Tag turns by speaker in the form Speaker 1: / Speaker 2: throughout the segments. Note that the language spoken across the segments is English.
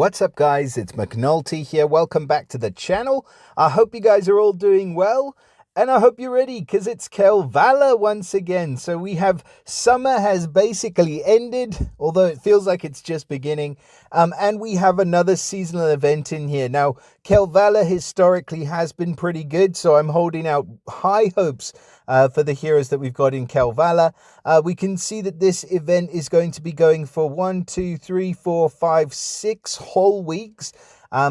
Speaker 1: What's up, guys? It's McNulty here. Welcome back to the channel. I hope you guys are all doing well. And I hope you're ready because it's Kalevala once again. So we have summer has basically ended, although it feels like it's just beginning. And we have another seasonal event in here. Now, Kalevala historically has been pretty good, so I'm holding out high hopes for the heroes that we've got in Kalevala. We can see that this event is going to be going for 6 whole weeks.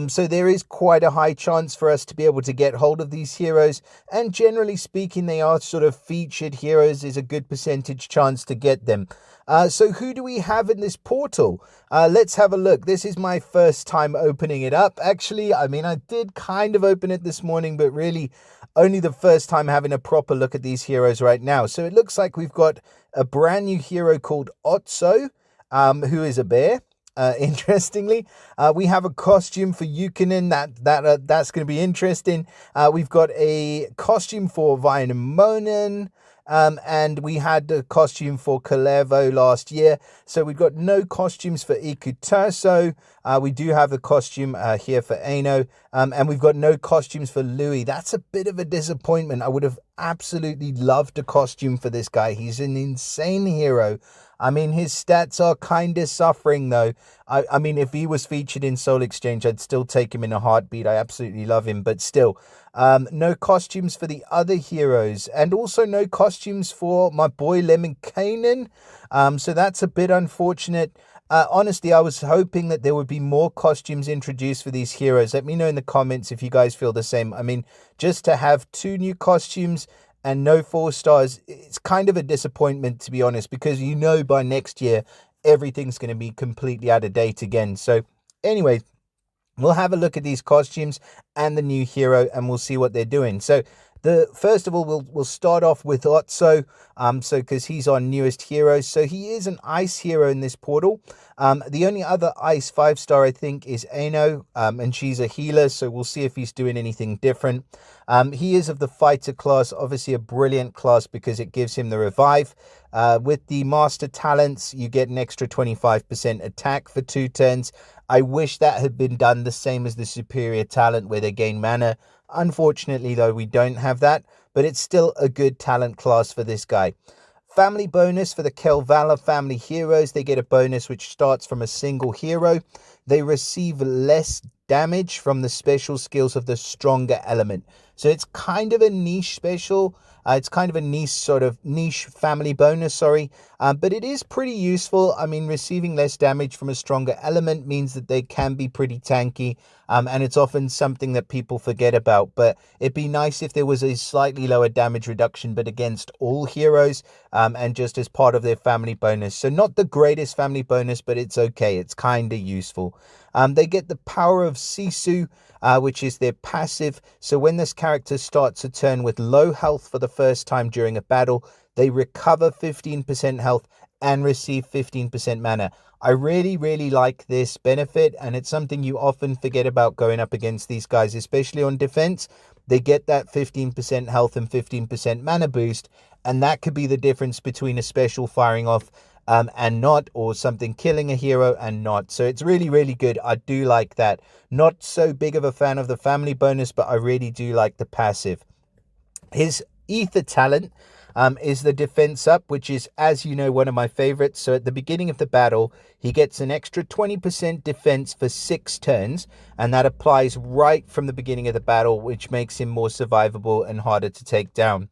Speaker 1: So there is quite a high chance for us to be able to get hold of these heroes. And generally speaking, they are sort of featured heroes. There's a good percentage chance to get them. So who do we have in this portal? Let's have a look. This is my first time opening it up. Actually, I did kind of open it this morning, but really only the first time having a proper look at these heroes right now. So it looks like we've got a brand new hero called Otso, who is a bear. Interestingly, we have a costume for Ukkonen that's going to be interesting. We've got a costume for Vainamoinen, and we had a costume for Kalevo last year. So we've got no costumes for Otso. We do have a costume here for Ano, and we've got no costumes for Louis. That's a bit of a disappointment. I would have absolutely loved a costume for this guy. He's an insane hero. His stats are kind of suffering, though. If he was featured in Soul Exchange, I'd still take him in a heartbeat. I absolutely love him, but still. No costumes for the other heroes, and also no costumes for my boy Lemminkainen. So that's a bit unfortunate. Honestly, I was hoping that there would be more costumes introduced for these heroes. Let me know in the comments if you guys feel the same. Just to have 2 new costumes and no 4 stars, it's kind of a disappointment, to be honest, because by next year, everything's going to be completely out of date again. So anyway, we'll have a look at these costumes and the new hero, and we'll see what they're doing. So first of all, we'll start off with Otso, because he's our newest hero. So he is an ice hero in this portal. The only other ice 5-star, I think, is Ano, and she's a healer, so we'll see if he's doing anything different. He is of the fighter class, obviously a brilliant class because it gives him the revive. With the master talents, you get an extra 25% attack for 2 turns. I wish that had been done the same as the superior talent where they gain mana. Unfortunately, though, we don't have that, but it's still a good talent class for this guy. Family bonus for the Kalevala family heroes. They get a bonus which starts from a single hero. They receive less damage from the special skills of the stronger element. So it's kind of a niche special. It's kind of a niche family bonus, but it is pretty useful. Receiving less damage from a stronger element means that they can be pretty tanky, and it's often something that people forget about. But it'd be nice if there was a slightly lower damage reduction, but against all heroes, and just as part of their family bonus. So not the greatest family bonus, but it's okay. It's kind of useful. They get the power of Sisu, which is their passive. So when this character starts a turn with low health for the first time during a battle, they recover 15% health and receive 15% mana. I really, really like this benefit, and it's something you often forget about going up against these guys, especially on defense. They get that 15% health and 15% mana boost, and that could be the difference between a special firing off and not, or something killing a hero and not. So it's really, really good. I do like that. Not so big of a fan of the family bonus, but I really do like the passive. His ether talent is the defense up, which is, as you know, one of my favorites. So at the beginning of the battle, he gets an extra 20% defense for 6 turns, and that applies right from the beginning of the battle, which makes him more survivable and harder to take down.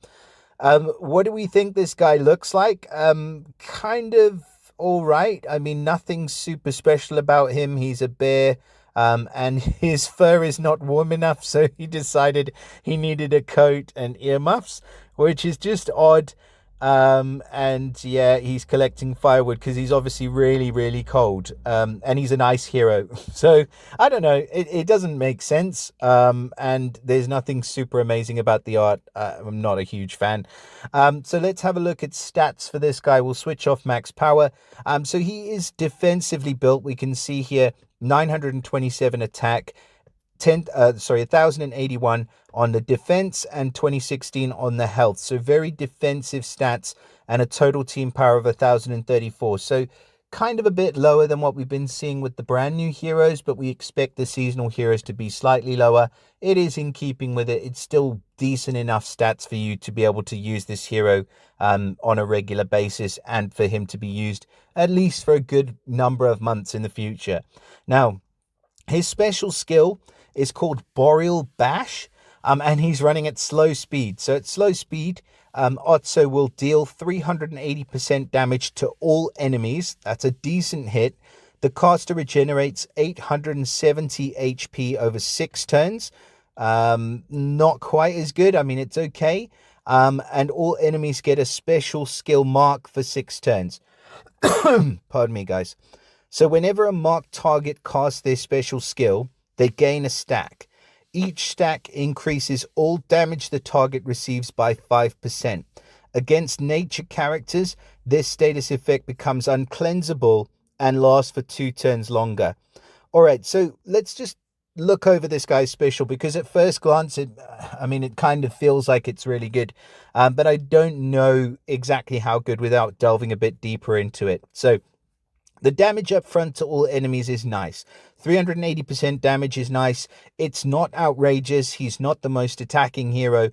Speaker 1: What do we think this guy looks like? Kind of all right. Nothing super special about him. He's a bear, and his fur is not warm enough, so he decided he needed a coat and earmuffs, which is just odd. And yeah, he's collecting firewood because he's obviously really, really cold. And he's an ice hero. So I don't know. It doesn't make sense. And there's nothing super amazing about the art. I'm not a huge fan. So let's have a look at stats for this guy. We'll switch off max power. So he is defensively built. We can see here 927 attack, 1081 on the defense and 2016 on the health. So very defensive stats and a total team power of 1034. So kind of a bit lower than what we've been seeing with the brand new heroes, but we expect the seasonal heroes to be slightly lower. It is in keeping with it. It's still decent enough stats for you to be able to use this hero on a regular basis, and for him to be used at least for a good number of months in the future. Now, his special skill is called Boreal Bash, and he's running at slow speed. So at slow speed, Otso will deal 380% damage to all enemies. That's a decent hit. The caster regenerates 870 HP over 6 turns. Not quite as good. I mean, it's okay. And all enemies get a special skill mark for 6 turns. Pardon me, guys. So whenever a marked target casts their special skill, they gain a stack. Each stack increases all damage the target receives by 5%. Against nature characters, this status effect becomes uncleansable and lasts for 2 turns longer. Alright, so let's just look over this guy's special, because at first glance, it kind of feels like it's really good. But I don't know exactly how good without delving a bit deeper into it. So the damage up front to all enemies is nice. 380% damage is nice. It's not outrageous. He's not the most attacking hero.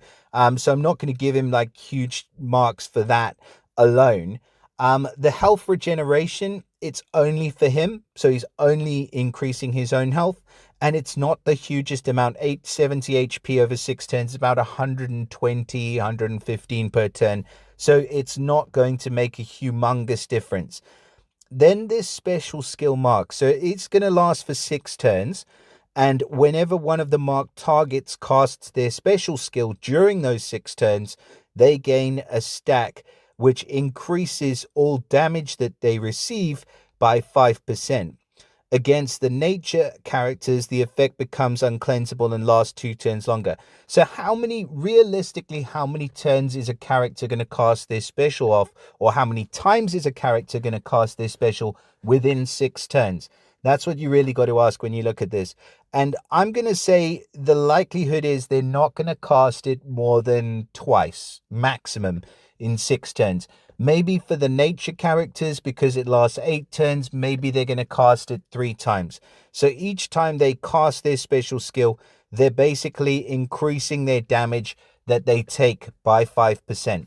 Speaker 1: So I'm not going to give him like huge marks for that alone. The health regeneration, it's only for him. So he's only increasing his own health. And it's not the hugest amount. 870 HP over 6 turns, about 120, 115 per turn. So it's not going to make a humongous difference. Then this special skill mark. So it's going to last for 6 turns. And whenever one of the marked targets casts their special skill during those 6 turns, they gain a stack which increases all damage that they receive by 5%. Against the nature characters, the effect becomes uncleansable and lasts 2 turns longer. So realistically, how many turns is a character going to cast their special off? Or how many times is a character going to cast their special within 6 turns? That's what you really got to ask when you look at this. And I'm going to say the likelihood is they're not going to cast it more than twice, maximum, in 6 turns. Maybe for the nature characters, because it lasts 8 turns, maybe they're going to cast it 3 times. So each time they cast their special skill, they're basically increasing their damage that they take by 5%.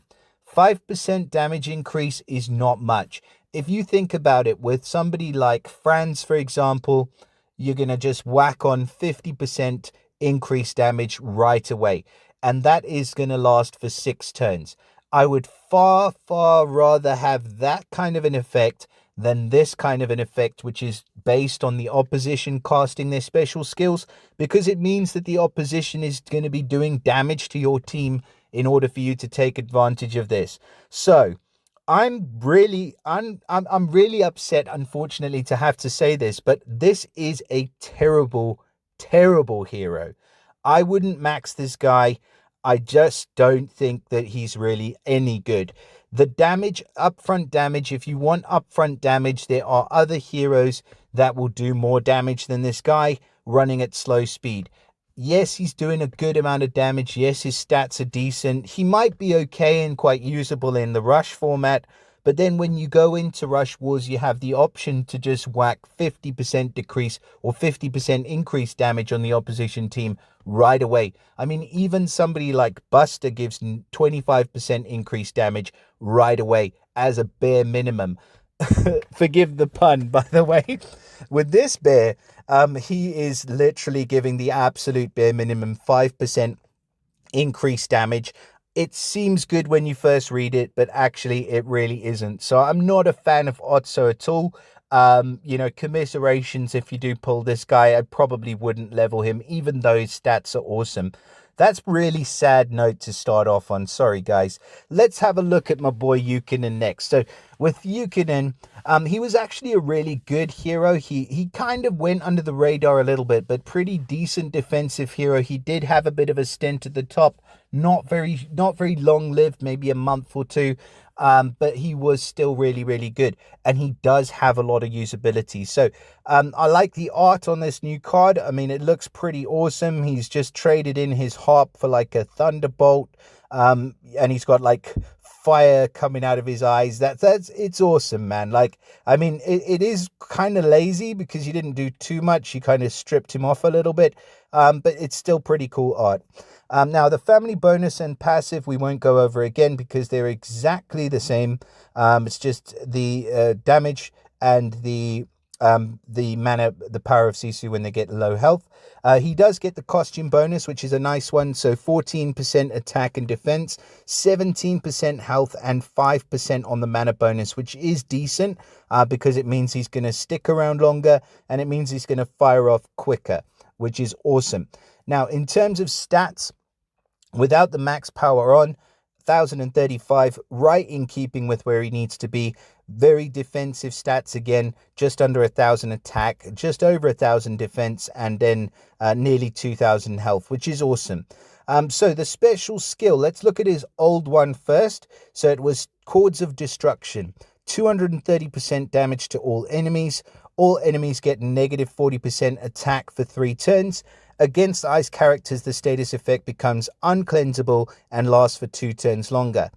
Speaker 1: 5% damage increase is not much. If you think about it, with somebody like Franz, for example, you're going to just whack on 50% increased damage right away. And that is going to last for 6 turns. I would far, far rather have that kind of an effect than this kind of an effect, which is based on the opposition casting their special skills, because it means that the opposition is going to be doing damage to your team in order for you to take advantage of this. So I'm really upset, unfortunately, to have to say this, but this is a terrible, terrible hero. I wouldn't max this guy. I just don't think that he's really any good. The damage, upfront damage, if you want upfront damage, there are other heroes that will do more damage than this guy running at slow speed. Yes, he's doing a good amount of damage. Yes, his stats are decent. He might be okay and quite usable in the rush format. But then when you go into Rush Wars, you have the option to just whack 50% decrease or 50% increase damage on the opposition team right away. I mean, even somebody like Buster gives 25% increased damage right away as a bare minimum. Forgive the pun, by the way. With this bear, he is literally giving the absolute bare minimum 5% increased damage. It seems good when you first read it, but actually it really isn't. So I'm not a fan of Otso at all. Commiserations if you do pull this guy. I probably wouldn't level him, even though his stats are awesome. That's really sad note to start off on. Sorry, guys. Let's have a look at my boy Ukkonen next. So with Ukkonen, he was actually a really good hero. He kind of went under the radar a little bit, but pretty decent defensive hero. He did have a bit of a stint at the top. Not very long-lived, maybe a month or 2. But he was still really, really good. And he does have a lot of usability. So I like the art on this new card. I mean, it looks pretty awesome. He's just traded in his harp for like a thunderbolt. And he's got like fire coming out of his eyes. It's awesome, man. Like, I mean, it is kind of lazy because you didn't do too much. You kind of stripped him off a little bit, but it's still pretty cool art. Now, the family bonus and passive we won't go over again because they're exactly the same. It's just the damage and the mana, the power of Sisu when they get low health. He does get the costume bonus, which is a nice one. So 14% attack and defense, 17% health, and 5% on the mana bonus, which is decent because it means he's going to stick around longer and it means he's going to fire off quicker, which is awesome. Now, in terms of stats, without the max power on, 1035, right in keeping with where he needs to be. Very defensive stats again, just under 1000 attack, just over 1000 defense, and then nearly 2000 health, which is awesome. So the special skill, let's look at his old one first. So it was Chords of Destruction, 230% damage to all enemies. All enemies get negative 40% attack for 3 turns. Against ice characters, the status effect becomes uncleansable and lasts for 2 turns longer.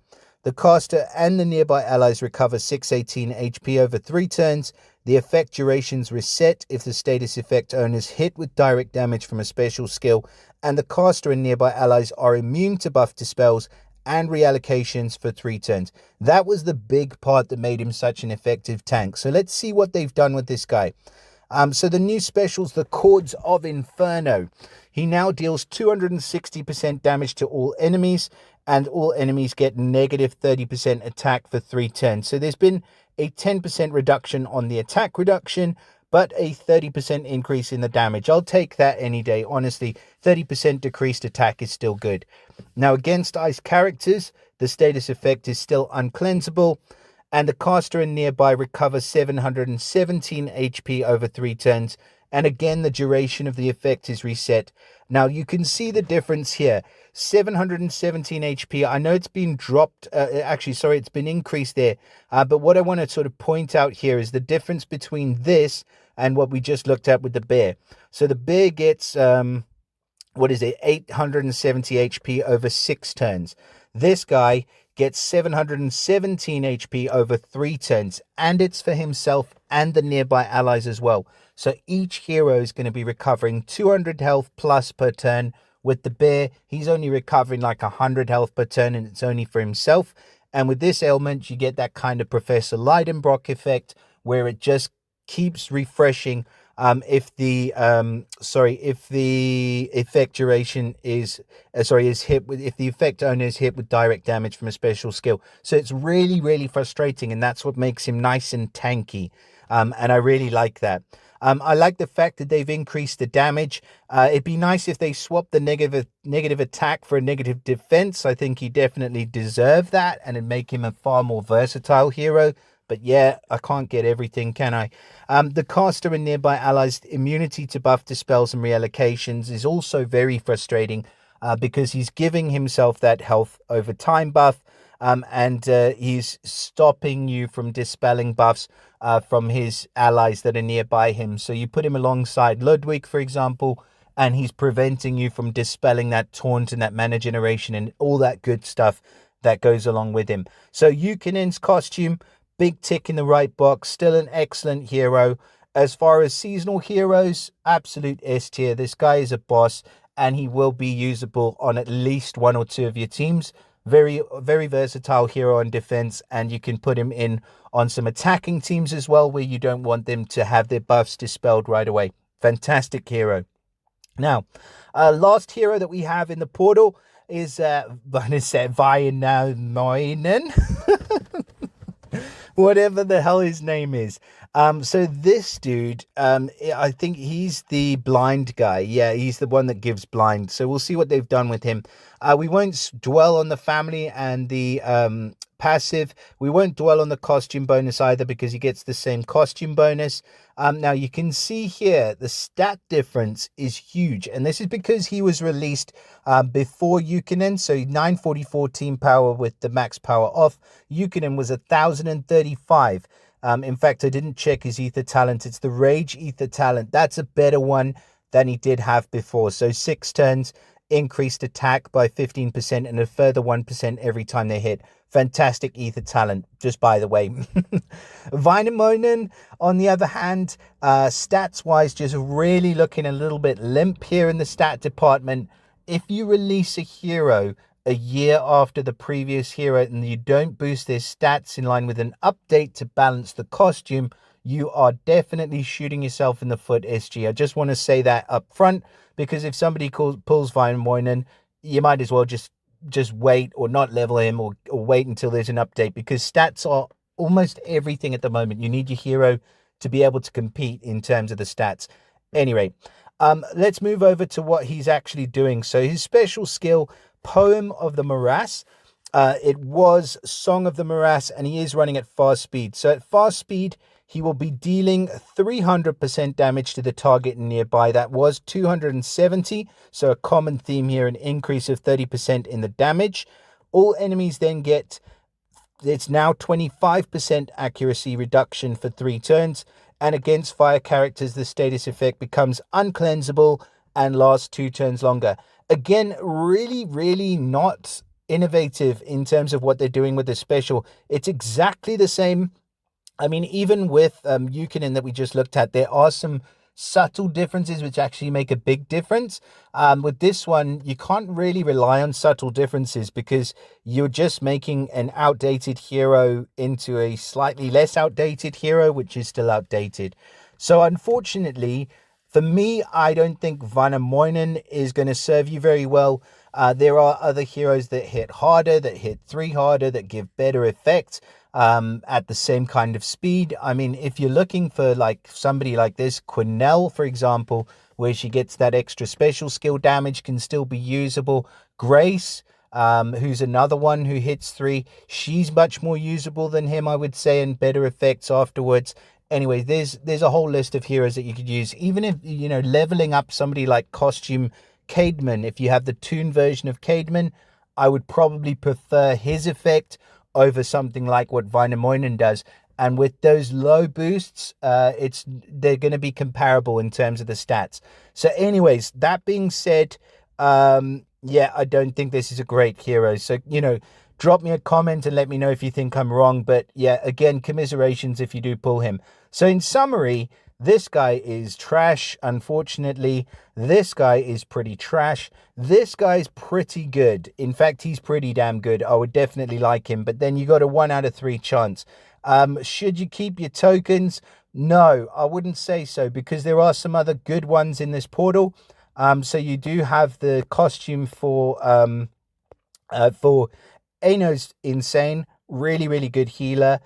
Speaker 1: The caster and the nearby allies recover 618 HP over 3 turns. The effect durations reset if the status effect owner is hit with direct damage from a special skill, and the caster and nearby allies are immune to buff dispels and reallocations for 3 turns. That was the big part that made him such an effective tank. So let's see what they've done with this guy. So the new specials, the Chords of Inferno. He now deals 260% damage to all enemies, and all enemies get negative 30% attack for 3 turns. So there's been a 10% reduction on the attack reduction, but a 30% increase in the damage. I'll take that any day. Honestly, 30% decreased attack is still good. Now, against ice characters, the status effect is still uncleansable, and the caster and nearby recover 717 HP over 3 turns. And again, the duration of the effect is reset. Now, you can see the difference here. 717 HP. I know it's been dropped. It's been increased there. But what I want to sort of point out here is the difference between this and what we just looked at with the bear. So the bear gets, 870 HP over 6 turns. This guy gets 717 HP over 3 turns, and it's for himself and the nearby allies as well. So each hero is going to be recovering 200 health plus per turn. With the bear, he's only recovering like 100 health per turn, and it's only for himself. And with this ailment, you get that kind of Professor Leidenbrock effect where it just keeps refreshing if the effect duration is hit with, if the effect owner is hit with direct damage from a special skill. So it's really, really frustrating, and that's what makes him nice and tanky. And I really like that. I like the fact that they've increased the damage. It'd be nice if they swapped the negative attack for a negative defense. I think he definitely deserved that, and it'd make him a far more versatile hero. But yeah, I can't get everything, can I? The caster and nearby allies' immunity to buff dispels and reallocations is also very frustrating because he's giving himself that health over time buff, and he's stopping you from dispelling buffs from his allies that are nearby him. So you put him alongside Ludwig, for example, and he's preventing you from dispelling that taunt and that mana generation and all that good stuff that goes along with him. So Ukkonen's costume, big tick in the right box, still an excellent hero. As far as seasonal heroes, absolute S tier. This guy is a boss, and he will be usable on at least 1 or 2 of your teams. Very, very versatile hero on defense, and you can put him in on some attacking teams as well, where you don't want them to have their buffs dispelled right away. Fantastic hero. Now, last hero that we have in the portal is Vainamoinen. Whatever the hell his name is. So this dude, I think he's the blind guy. Yeah, he's the one that gives blind. So we'll see what they've done with him. We won't dwell on the family and the passive. We won't dwell on the costume bonus either because he gets the same costume bonus. Now you can see here the stat difference is huge, and this is because he was released before Ukkonen. So 944 team power with the max power off. Ukkonen was 1035. In fact, I didn't check his ether talent. It's the Rage ether talent. That's a better one than he did have before. So 6 turns increased attack by 15% and a further 1% every time they hit. Fantastic ether talent, just by the way. Vainamoinen, on the other hand, stats-wise, just really looking a little bit limp here in the stat department. If you release a hero a year after the previous hero and you don't boost their stats in line with an update to balance the costume, you are definitely shooting yourself in the foot, SG. I just want to say that up front, because if somebody pulls Vainamoinen, you might as well just wait or not level him, or wait until there's an update, because stats are almost everything at the moment. You need your hero to be able to compete in terms of the stats. Anyway, let's move over to what he's actually doing. So his special skill, Poem of the Morass. It was Song of the Morass, and he is running at fast speed. So at fast speed, he will be dealing 300% damage to the target nearby. That was 270. So a common theme here, an increase of 30% in the damage. All enemies then get, it's now 25% accuracy reduction for 3 turns. And against fire characters, the status effect becomes uncleansable and lasts 2 turns longer. Again, really not innovative in terms of what they're doing with the special. It's exactly the same. I mean, even with Ukkonen that we just looked at, there are some subtle differences which actually make a big difference. With this one, you can't really rely on subtle differences, because you're just making an outdated hero into a slightly less outdated hero, which is still outdated. So unfortunately, for me, I don't think Vainamoinen is going to serve you very well. There are other heroes that hit harder, that hit 3 harder, that give better effects at the same kind of speed. I mean, if you're looking for like somebody like this, Quinelle, for example, where she gets that extra special skill damage, can still be usable. Grace, who's another one who hits 3, she's much more usable than him, I would say, and better effects afterwards. Anyway, there's a whole list of heroes that you could use. Even if, you know, leveling up somebody like Costume Caedmon, if you have the toon version of Caedmon, I would probably prefer his effect over something like what Vainamoinen does. And with those low boosts, they're going to be comparable in terms of the stats. So anyways, that being said, yeah, I don't think this is a great hero. So, you know, drop me a comment and let me know if you think I'm wrong. But yeah, again, commiserations if you do pull him. So in summary, this guy is trash, unfortunately. This guy is pretty trash. This guy's pretty good. In fact, he's pretty damn good. I would definitely like him. But then you got a 1 out of 3 chance. Should you keep your tokens? No, I wouldn't say so, because there are some other good ones in this portal. So you do have the costume for Aino's insane, really good healer.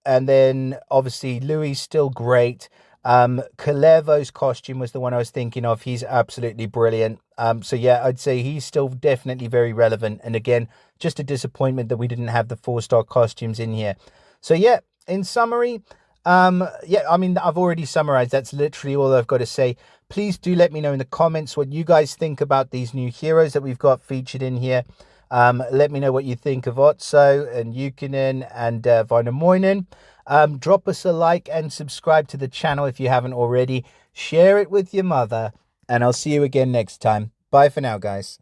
Speaker 1: And then obviously Louis still great. Kalevo's costume was the one I was thinking of. He's absolutely brilliant. So yeah, I'd say he's still definitely very relevant. And again, just a disappointment that we didn't have the 4-star costumes in here. So yeah, in summary, yeah, I mean, I've already summarized. That's literally all I've got to say. Please do let me know in the comments what you guys think about these new heroes that we've got featured in here. Let me know what you think of Otso and Ukkonen and Vainamoinen. Drop us a like and subscribe to the channel if you haven't already. Share it with your mother, and I'll see you again next time. Bye for now, guys.